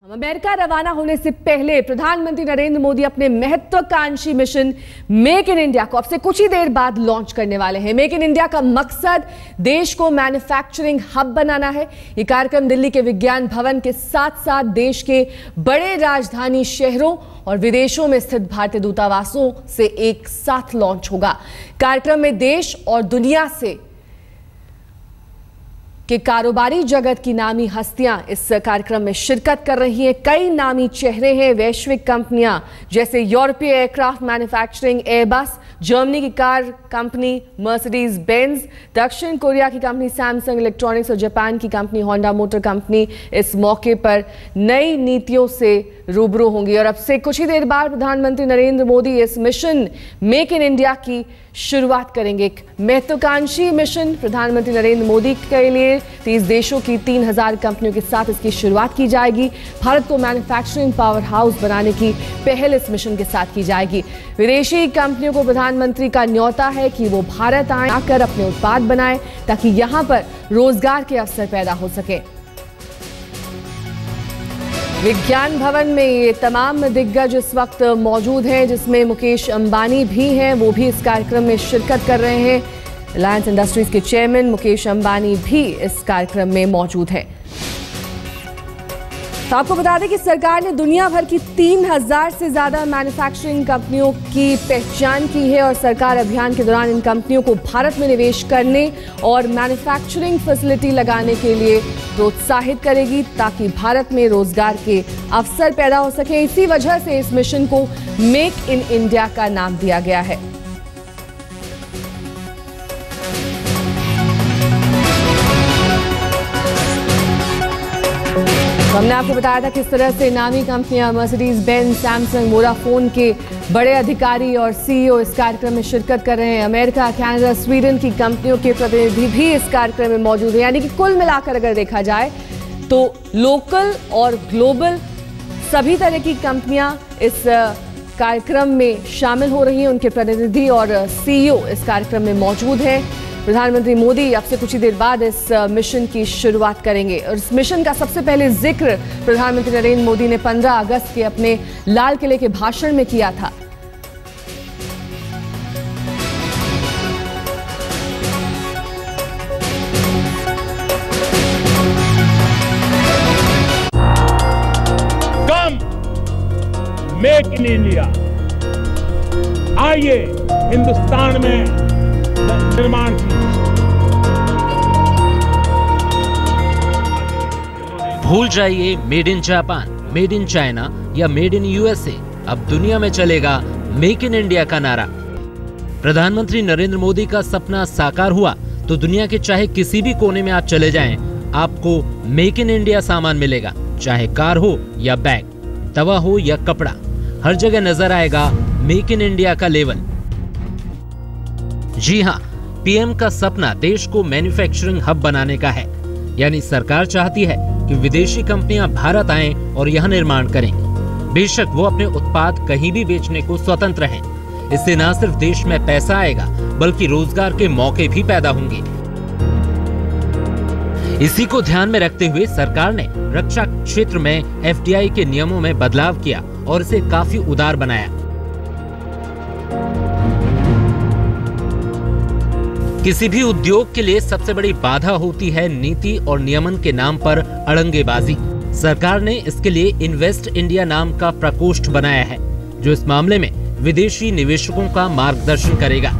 America रवाना होने से पहले प्रधानमंत्री नरेंद्र मोदी अपने महत्वाकांक्षी मिशन मेक इन इंडिया को अब से कुछ ही देर बाद लॉन्च करने वाले हैं। मेक इन इंडिया का मकसद देश को मैन्युफैक्चरिंग हब बनाना है। ये कार्यक्रम दिल्ली के विज्ञान भवन के साथ साथ देश के बड़े राजधानी शहरों और विदेशों में स्थित भारतीय दूतावासों से एक साथ लॉन्च होगा। कार्यक्रम में देश और दुनिया से कि कारोबारी जगत की नामी हस्तियां इस कार्यक्रम में शिरकत कर रही हैं। कई नामी चेहरे हैं। वैश्विक कंपनियां जैसे यूरोपीय एयरक्राफ्ट मैन्युफैक्चरिंग एयरबस, जर्मनी की कार कंपनी मर्सिडीज बेंज, दक्षिण कोरिया की कंपनी सैमसंग इलेक्ट्रॉनिक्स और जापान की कंपनी होंडा मोटर कंपनी इस मौके पर नई नीतियों से रूबरू होंगी। और अब से कुछ ही देर बाद प्रधानमंत्री नरेंद्र मोदी इस मिशन मेक इन इंडिया की शुरुआत करेंगे। एक महत्वाकांक्षी मिशन प्रधानमंत्री नरेंद्र मोदी के लिए 30 देशों की 3000 कंपनियों के साथ इसकी शुरुआत की जाएगी। भारत को मैन्युफैक्चरिंग पावर हाउस बनाने की पहल इस मिशन के साथ की जाएगी। विदेशी कंपनियों को प्रधानमंत्री का न्योता है कि वो भारत आकर अपने उत्पाद बनाएं ताकि यहां पर रोजगार के अवसर पैदा हो सके। विज्ञान भवन में ये तमाम दिग्गज इस वक्त मौजूद हैं, जिसमें मुकेश अंबानी भी हैं। वो भी इस कार्यक्रम में शिरकत कर रहे हैं। रिलायंस इंडस्ट्रीज के चेयरमैन मुकेश अंबानी भी इस कार्यक्रम में मौजूद हैं। तो आपको बता दें कि सरकार ने दुनिया भर की 3000 से ज्यादा मैन्युफैक्चरिंग कंपनियों की पहचान की है और सरकार अभियान के दौरान इन कंपनियों को भारत में निवेश करने और मैन्युफैक्चरिंग फैसिलिटी लगाने के लिए प्रोत्साहित करेगी ताकि भारत में रोजगार के अवसर पैदा हो सके। इसी वजह से इस मिशन को मेक इन इंडिया का नाम दिया गया है। तो हमने आपको बताया था किस तरह से नामी कंपनियां मर्सिडीज बेंज, सैमसंग, वोडाफोन के बड़े अधिकारी और सीईओ इस कार्यक्रम में शिरकत कर रहे हैं। अमेरिका, कनाडा, स्वीडन की कंपनियों के प्रतिनिधि भी इस कार्यक्रम में मौजूद हैं। यानी कि कुल मिलाकर अगर देखा जाए तो लोकल और ग्लोबल सभी तरह की कंपनियां इस कार्यक्रम में शामिल हो रही हैं। उनके प्रतिनिधि और सीईओ इस कार्यक्रम में मौजूद हैं। प्रधानमंत्री मोदी अब से कुछ ही देर बाद इस मिशन की शुरुआत करेंगे और इस मिशन का सबसे पहले जिक्र प्रधानमंत्री नरेंद्र मोदी ने 15 अगस्त के अपने लाल किले के भाषण में किया था। कम मेक इन इंडिया, आइए हिंदुस्तान में निर्माण की। भूल जाइए made in Japan, made in China या मेड इन यूएसए। अब दुनिया में चलेगा मेक इन इंडिया का नारा। प्रधानमंत्री नरेंद्र मोदी का सपना साकार हुआ तो दुनिया के चाहे किसी भी कोने में आप चले जाएं, आपको मेक इन इंडिया सामान मिलेगा। चाहे कार हो या बैग, दवा हो या कपड़ा, हर जगह नजर आएगा मेक इन इंडिया का लेवल। जी हां, पीएम का सपना देश को मैन्युफैक्चरिंग हब बनाने का है। यानी सरकार चाहती है कि विदेशी कंपनियां भारत आएं और यहां निर्माण करें। बेशक वो अपने उत्पाद कहीं भी बेचने को स्वतंत्र हैं। इससे न सिर्फ देश में पैसा आएगा बल्कि रोजगार के मौके भी पैदा होंगे। इसी को ध्यान में रखते हुए सरकार ने रक्षा क्षेत्र में एफडीआई के नियमों में बदलाव किया और इसे काफी उदार बनाया। किसी भी उद्योग के लिए सबसे बड़ी बाधा होती है नीति और नियमन के नाम पर अड़ंगेबाजी। सरकार ने इसके लिए इन्वेस्ट इंडिया नाम का प्रकोष्ठ बनाया है जो इस मामले में विदेशी निवेशकों का मार्गदर्शन करेगा।